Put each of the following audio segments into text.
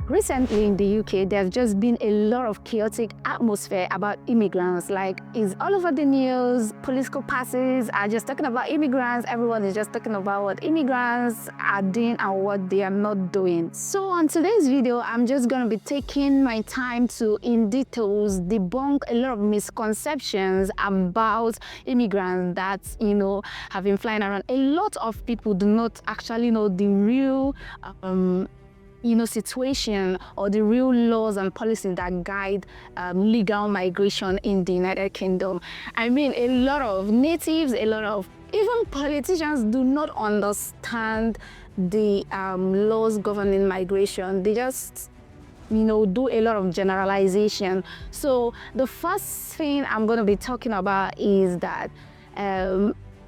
Recently in the UK, there's just been a lot of chaotic atmosphere about immigrants. Like, it's all over the news. Political parties are just talking about immigrants. Everyone is just talking about what immigrants are doing and what they are not doing. So on today's video, I'm just going to be taking my time to, in details, debunk a lot of misconceptions about immigrants that, have been flying around. A lot of people do not actually know the real situation or the real laws and policies that guide legal migration in the United Kingdom. I mean, a lot of natives, a lot of even politicians do not understand the laws governing migration. They just do a lot of generalization. So the first thing I'm going to be talking about is that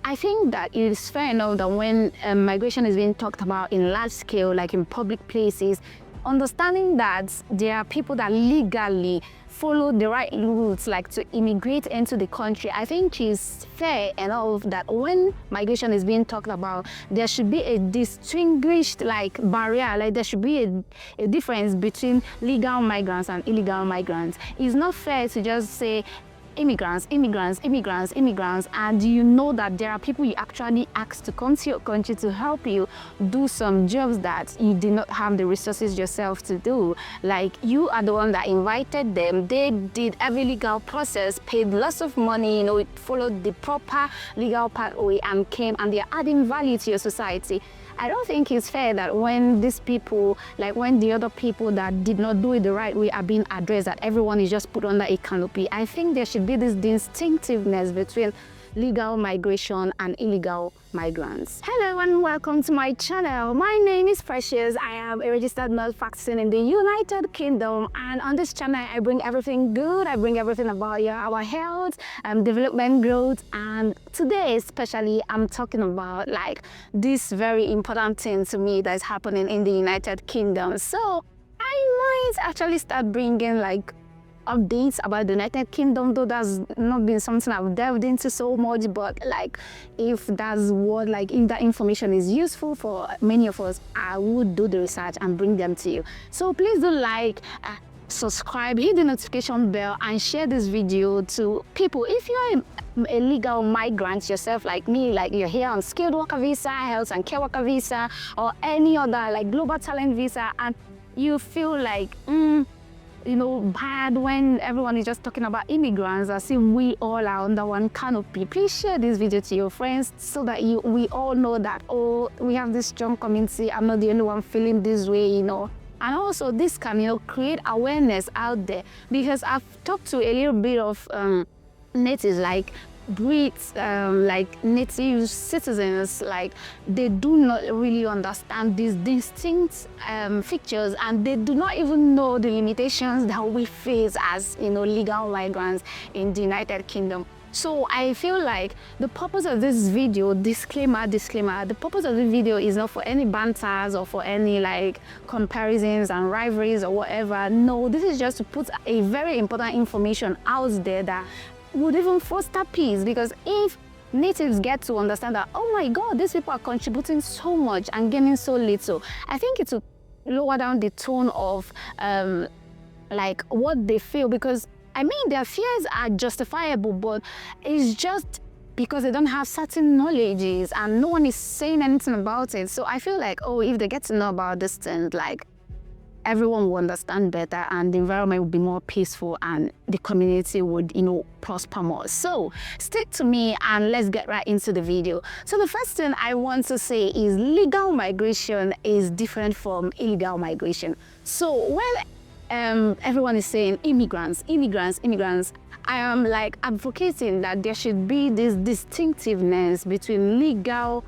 I think that it is fair enough that when migration is being talked about in large scale, like in public places, understanding that there are people that legally follow the right routes, like to immigrate into the country, I think is fair enough that when migration is being talked about, there should be a distinguished barrier, like there should be a difference between legal migrants and illegal migrants. It's not fair to just say immigrants, immigrants, immigrants, immigrants, and you know that there are people you actually ask to come to your country to help you do some jobs that you did not have the resources yourself to do. Like, you are the one that invited them, they did every legal process, paid lots of money, followed the proper legal pathway and came, and they're adding value to your society. I don't think it's fair that when these people, when the other people that did not do it the right way are being addressed, that everyone is just put under a canopy. I think there should be this distinctiveness between legal migration and illegal migrants. Hello and welcome to my channel. My name is Precious. I am a registered nurse practicing in the United Kingdom, and on this channel I bring everything good. I bring everything about our health, development, growth, and today especially I'm talking about this very important thing to me that is happening in the United Kingdom. So I might actually start bringing updates about the United Kingdom, though that's not been something I've delved into so much, but if that's what if that information is useful for many of us, I would do the research and bring them to you. So please do subscribe, hit the notification bell, and share this video to people. If you're a legal migrant yourself, like me, you're here on skilled worker visa, health and care worker visa, or any other global talent visa, and you feel bad when everyone is just talking about immigrants as if we all are under one canopy, please share this video to your friends so that we all know that, oh, we have this strong community. I'm not the only one feeling this way, And also this can, create awareness out there, because I've talked to a little bit of natives, Brits, native citizens, they do not really understand these distinct features, and they do not even know the limitations that we face as legal migrants in the United Kingdom. So I feel like the purpose of this video, disclaimer, the purpose of this video is not for any banters or for any comparisons and rivalries or whatever. No, this is just to put a very important information out there that would even foster peace, because if natives get to understand that, oh my God, these people are contributing so much and gaining so little, I think it will lower down the tone of what they feel, because I mean their fears are justifiable, but it's just because they don't have certain knowledges and no one is saying anything about it. So I feel if they get to know about this thing, everyone will understand better, and the environment will be more peaceful, and the community would, prosper more. So stick to me and let's get right into the video. So the first thing I want to say is legal migration is different from illegal migration. So when everyone is saying immigrants, immigrants, immigrants, I am advocating that there should be this distinctiveness between legal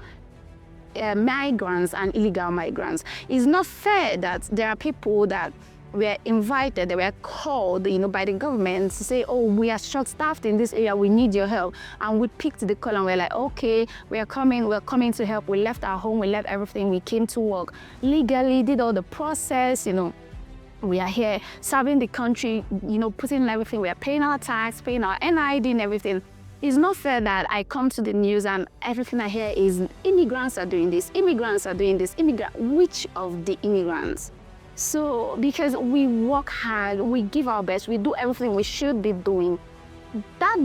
migrants and illegal migrants. It's not fair that there are people that were invited, they were called, by the government to say, oh, we are short-staffed in this area, we need your help. And we picked the call and we're like, okay, we're coming to help. We left our home, we left everything, we came to work legally, did all the process, we are here serving the country, putting in everything, we are paying our tax, paying our NID and everything. It's not fair that I come to the news and everything I hear is immigrants are doing this, immigrants are doing this, which of the immigrants? So because we work hard, we give our best, we do everything we should be doing, that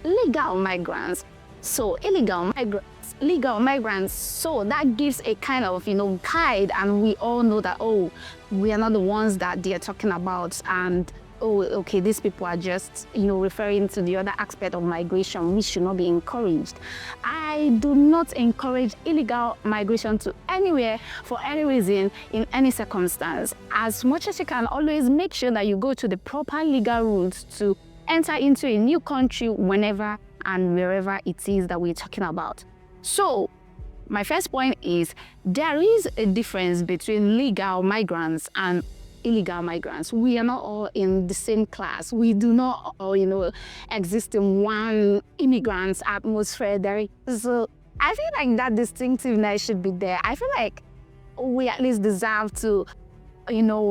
legal migrants, so illegal migrants, legal migrants, so that gives a kind of, guide, and we all know that, oh, we are not the ones that they are talking about, and oh, okay, these people are just, referring to the other aspect of migration, which should not be encouraged. I do not encourage illegal migration to anywhere for any reason, in any circumstance. As much as you can, always make sure that you go to the proper legal routes to enter into a new country whenever and wherever it is that we're talking about. So, my first point is there is a difference between legal migrants and illegal migrants. We are not all in the same class. We do not all, exist in one immigrants atmosphere. So I feel like that distinctiveness should be there. I feel like we at least deserve to,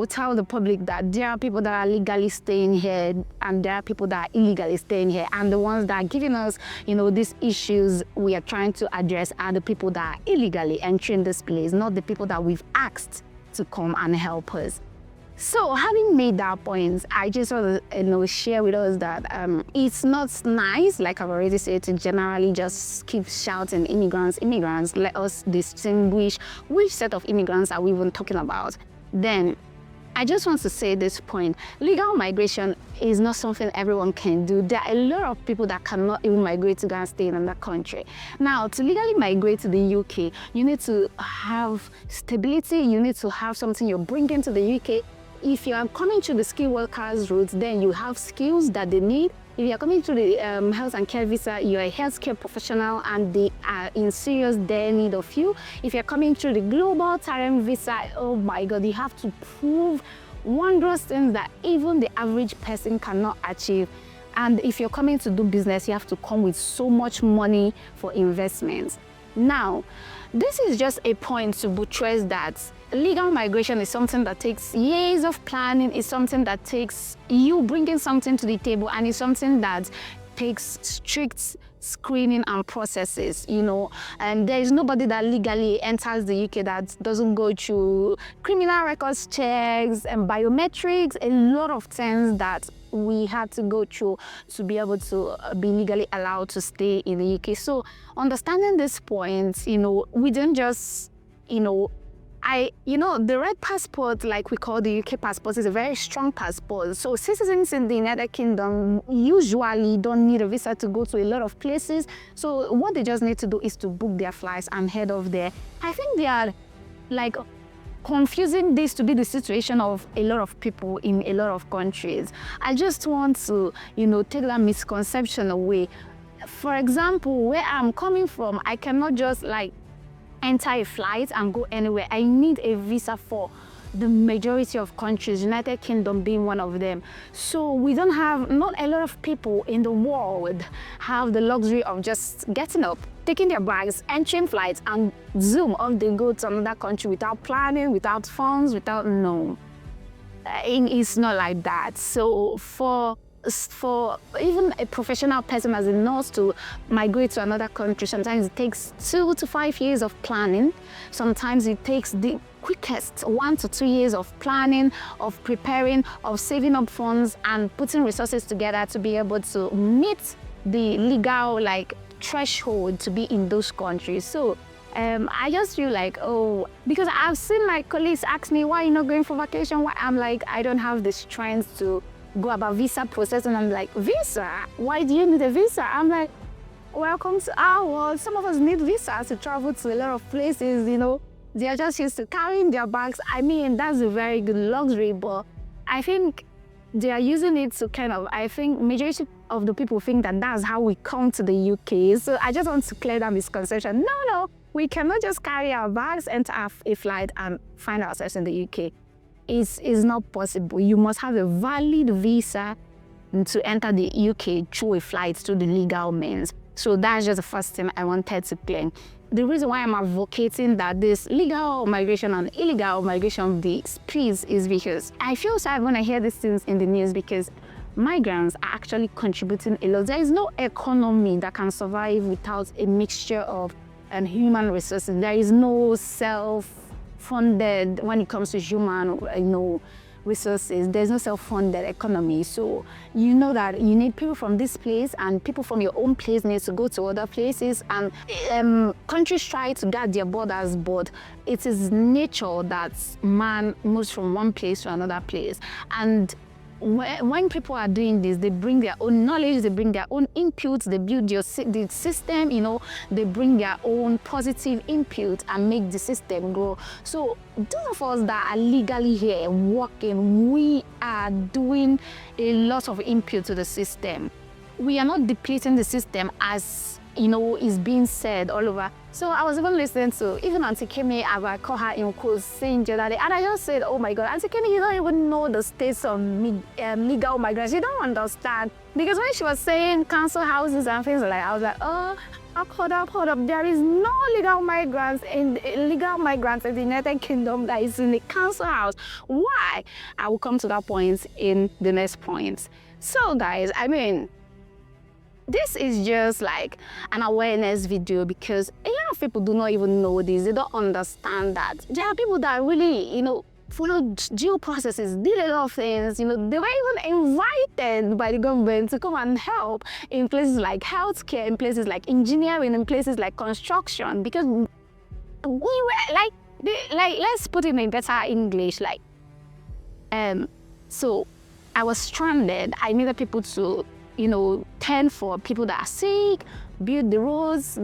tell the public that there are people that are legally staying here and there are people that are illegally staying here. And the ones that are giving us, these issues we are trying to address are the people that are illegally entering this place, not the people that we've asked to come and help us. So having made that point, I just want to share with us that it's not nice, like I've already said, to generally just keep shouting immigrants, immigrants. Let us distinguish which set of immigrants are we even talking about. Then I just want to say this point. Legal migration is not something everyone can do. There are a lot of people that cannot even migrate to go and stay in another country. Now, to legally migrate to the UK, you need to have stability. You need to have something you're bringing to the UK. If you are coming to the skilled workers route, then you have skills that they need. If you are coming to the health and care visa, you're a healthcare professional and they are in serious dire need of you. If you're coming through the global talent visa, oh my God, you have to prove wondrous things that even the average person cannot achieve. And if you're coming to do business, you have to come with so much money for investments. Now, this is just a point to buttress that legal migration is something that takes years of planning, it's something that takes you bringing something to the table, and it's something that takes strict screening and processes, and there is nobody that legally enters the UK that doesn't go through criminal records checks and biometrics, a lot of things that we had to go through to be able to be legally allowed to stay in the UK. So understanding this point, we don't just, the red passport, like we call the UK passport, is a very strong passport. So citizens in the United Kingdom usually don't need a visa to go to a lot of places. So what they just need to do is to book their flights and head off there. I think they are confusing this to be the situation of a lot of people in a lot of countries. I just want to, take that misconception away. For example, where I'm coming from, I cannot just enter a flight and go anywhere. I need a visa for the majority of countries, United Kingdom being one of them. So we don't have, not a lot of people in the world have the luxury of just getting up, taking their bags, entering flights, and zoom off they go to another country without planning, without funds, without no. It's not like that. So for even a professional person as a nurse to migrate to another country, sometimes it takes 2 to 5 years of planning. Sometimes it takes the quickest 1 to 2 years of planning, of preparing, of saving up funds and putting resources together to be able to meet the legal threshold to be in those countries. So I just feel because I've seen my colleagues ask me, why are you not going for vacation? Why? I'm like, I don't have the strength to go about visa process, and I'm like, visa? Why do you need a visa? I'm like, welcome to our world. Some of us need visas to travel to a lot of places, They are just used to carrying their bags. I mean, that's a very good luxury, but I think they are using it to I think majority of the people think that that's how we come to the UK. So I just want to clear that misconception. No, we cannot just carry our bags, enter a flight and find ourselves in the UK. It's not possible. You must have a valid visa to enter the UK through a flight through the legal means. So that's just the first thing I wanted to clear. The reason why I'm advocating that this legal migration and illegal migration be split is because I feel sad when I hear these things in the news, because migrants are actually contributing a lot. There is no economy that can survive without a mixture of human resources. There is no self-funded when it comes to human, resources. There's no self-funded economy. So you know that you need people from this place, and people from your own place need to go to other places. And countries try to guard their borders, but it is nature that man moves from one place to another place. And when people are doing this, they bring their own knowledge, they bring their own inputs, they build the system, they bring their own positive input and make the system grow. So those of us that are legally here working, we are doing a lot of input to the system. We are not depleting the system as is being said all over. So I was even listening to even Auntie Kemi, I call her in quotes, saying the other day, and I just said, oh my God, Auntie Kemi, you don't even know the states of legal migrants. You don't understand. Because when she was saying council houses and things like that, I was like, oh, hold up. There is no legal migrants in the United Kingdom that is in the council house. Why? I will come to that point in the next point. So guys, this is just like an awareness video, because a lot of people do not even know this. They don't understand that there are people that really, followed due processes, did a lot of things. They were even invited by the government to come and help in places like healthcare, in places like engineering, in places like construction, because we were like let's put it in better English, so I was stranded. I needed people to tend for people that are sick, build the roads,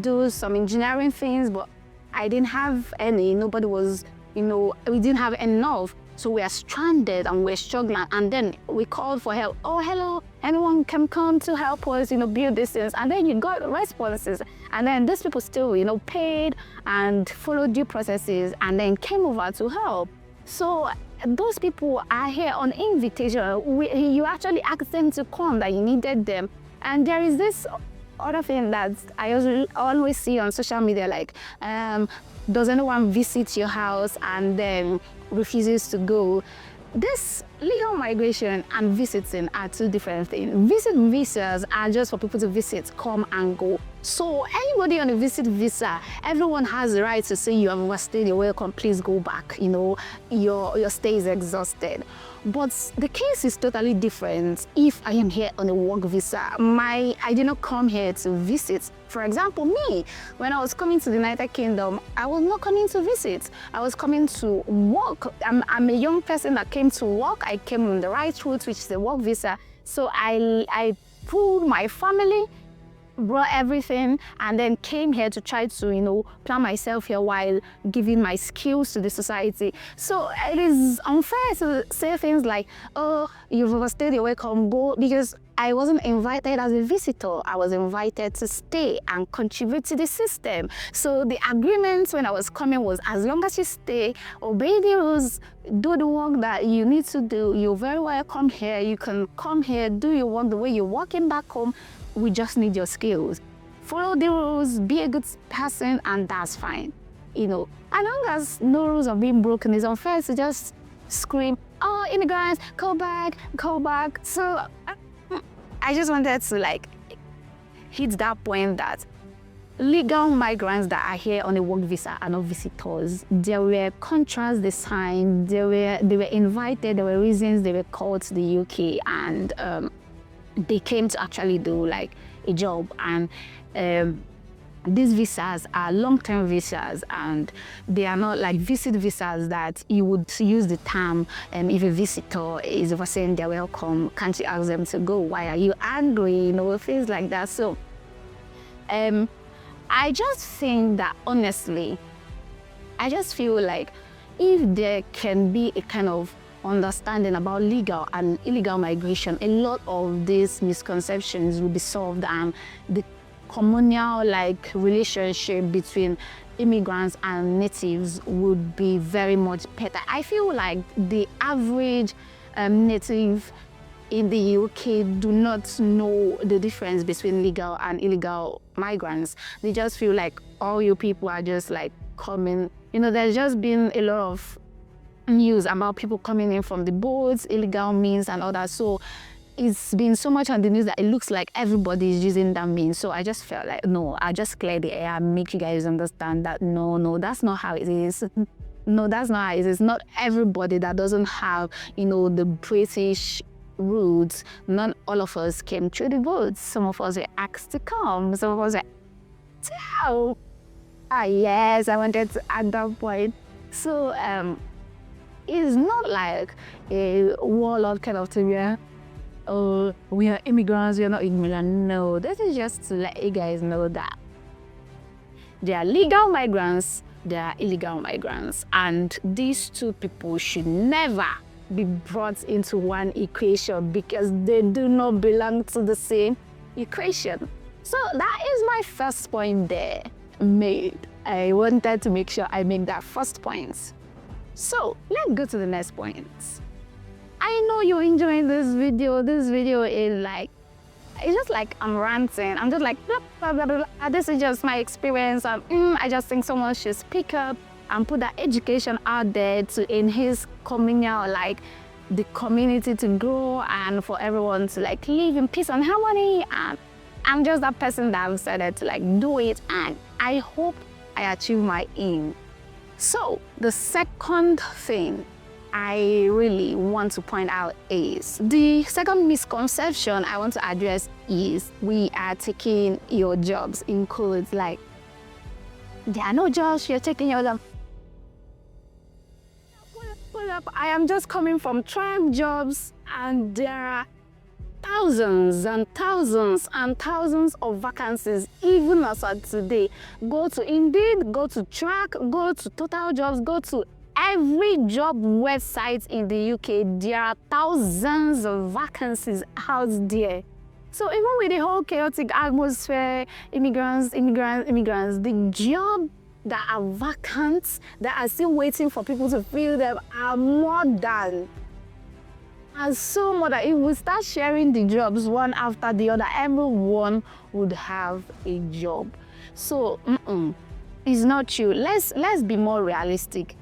do some engineering things, but I didn't have any. Nobody was, we didn't have enough. So we are stranded and we're struggling. And then we called for help. Oh, hello, anyone can come to help us, build these things. And then you got responses. And then these people still, paid and followed due processes and then came over to help. So those people are here on invitation. You actually asked them to come, that you needed them. And there is this other thing that I always see on social media, like, does anyone visit your house and then refuses to go? This legal migration and visiting are two different things. Visas are just for people to visit, come and go. So anybody on a visit visa, everyone has the right to say you have overstayed your welcome, please go back. Your stay is exhausted. But the case is totally different if I am here on a work visa. I did not come here to visit. For example, me, when I was coming to the United Kingdom, I was not coming to visit. I was coming to work. I'm a young person that came to work. I came on the right route, which is the work visa. So I pulled my family, brought everything, and then came here to try to, plan myself here while giving my skills to the society. So it is unfair to say things like, oh, you've overstayed your welcome, go, because I wasn't invited as a visitor. I was invited to stay and contribute to the system. So the agreement when I was coming was, as long as you stay, obey the rules, do the work that you need to do, you're very welcome here. You can come here, do your work the way you're working back home. We just need your skills. Follow the rules, be a good person, and that's fine. As long as no rules are being broken, it's unfair to just scream, oh, immigrants, go back. So I just wanted to hit that point that legal migrants that are here on a work visa are not visitors. There were contracts they signed, they were invited, there were reasons they were called to the UK, and they came to actually do a job. And these visas are long-term visas, and they are not like visit visas that you would use the term, if a visitor is overstaying their welcome, can't you ask them to go? Why are you angry? Things like that. So I just think that, honestly, I just feel like if there can be a kind of understanding about legal and illegal migration, a lot of these misconceptions will be solved, and the communal relationship between immigrants and natives would be very much better. I feel like the average native in the UK do not know the difference between legal and illegal migrants. They just feel like all you people are just coming. There's just been a lot of news about people coming in from the boats, illegal means and all that. So it's been so much on the news that it looks like everybody is using that means. So I just felt like, no, I'll just clear the air and make you guys understand that no, that's not how it is. No, that's not how it is. Not everybody that doesn't have, the British roots. Not all of us came through the boats. Some of us were asked to come. Some of us were to help. Yes, I wanted to add that point. So, it's not like a warlord kind of thing, yeah? Oh, we are immigrants, we are not immigrants. No, this is just to let you guys know that there are legal migrants, there are illegal migrants, and these two people should never be brought into one equation because they do not belong to the same equation. So that is my first point there made. I wanted to make sure I make that first point. So let's go to the next point. I know you're enjoying this video. This video is like, it's just like I'm ranting. I'm just like, blah, blah, blah, blah. This is just my experience. I just think someone should speak up and put that education out there to enhance communal, like the community to grow and for everyone to like live in peace and harmony. And I'm just that person that I've decided to like do it, and I hope I achieve my aim. So the second thing I really want to point out is the second misconception I want to address is we are taking your jobs in codes, like there are no jobs, you're taking your jobs. Pull up. I am just coming from trying jobs, and there are thousands and thousands and thousands of vacancies even as of today. Go to Indeed, go to Track, go to Total Jobs, go to every job website in the UK. There are thousands of vacancies out there. So even with the whole chaotic atmosphere, immigrants, the job that are vacant, that are still waiting for people to fill them, are more than. And so more that if we start sharing the jobs one after the other, everyone would have a job. So it's not true. Let's be more realistic.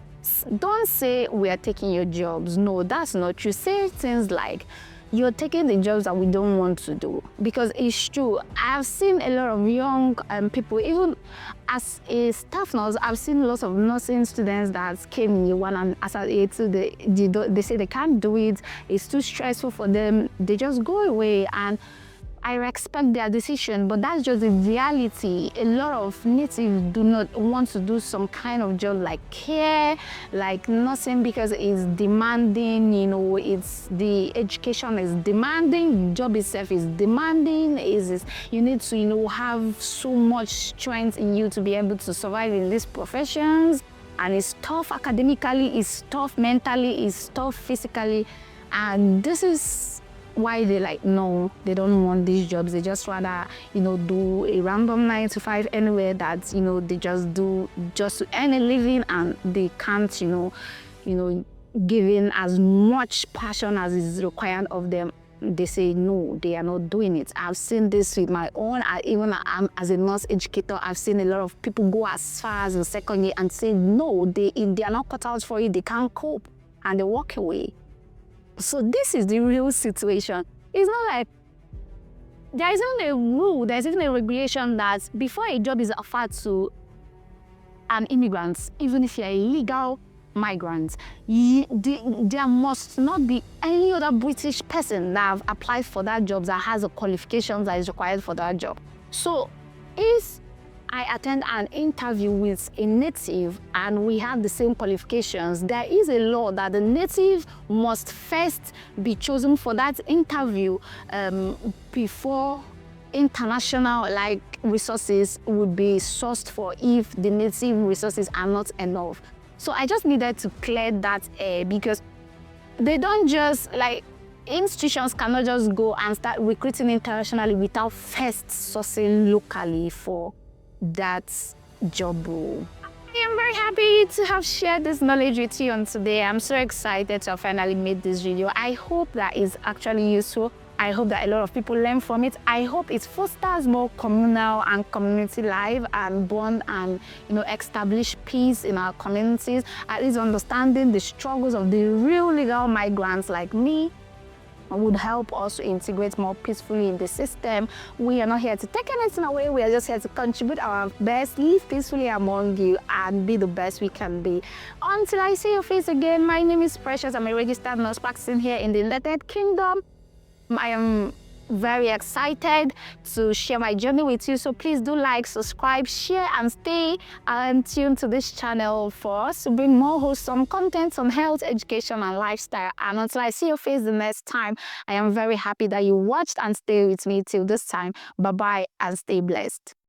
Don't say we are taking your jobs. No, that's not true. Say things like you're taking the jobs that we don't want to do, because it's true. I've seen a lot of young people, even as a staff nurse, I've seen lots of nursing students that came in year one, and as a two, they say they can't do it. It's too stressful for them. They just go away, and I respect their decision, but that's just the reality. A lot of natives do not want to do some kind of job like care, like nursing, because it's demanding, it's the education is demanding, the job itself is demanding, you need to, have so much strength in you to be able to survive in these professions. And it's tough academically, it's tough mentally, it's tough physically. And this is why they no, they don't want these jobs. They just rather, do a random 9 to 5 anywhere that, they just do just to earn a living, and they can't, give in as much passion as is required of them. They say no, they are not doing it. I've seen this with my own, even as a nurse educator, I've seen a lot of people go as far as the second year and say no, they are not cut out for it, they can't cope, and they walk away. So this is the real situation. It's not like there isn't a rule, there isn't a regulation that before a job is offered to an immigrant, even if you're a legal migrant, there must not be any other British person that have applied for that job that has the qualifications that is required for that job. So if I attend an interview with a native and we have the same qualifications, there is a law that the native must first be chosen for that interview before international resources would be sourced for if the native resources are not enough. So I just needed to clear that air, because they don't just institutions cannot just go and start recruiting internationally without first sourcing locally for that job role. I am very happy to have shared this knowledge with you on today. I'm so excited to have finally made this video. I hope that is actually useful. I hope that a lot of people learn from it. I hope it fosters more communal and community life and bond and establish peace in our communities, at least understanding the struggles of the real legal migrants like me. would help us to integrate more peacefully in the system. We are not here to take anything away. We are just here to contribute our best, live peacefully among you, and be the best we can be. Until I see your face again, my name is Precious. I'm a registered nurse practicing here in the United Kingdom. I am very excited to share my journey with you, so please do like, subscribe, share, and stay tuned to this channel for us to bring more wholesome content on health, education, and lifestyle. And until I see your face the next time, I am very happy that you watched and stay with me till this time. Bye bye and stay blessed.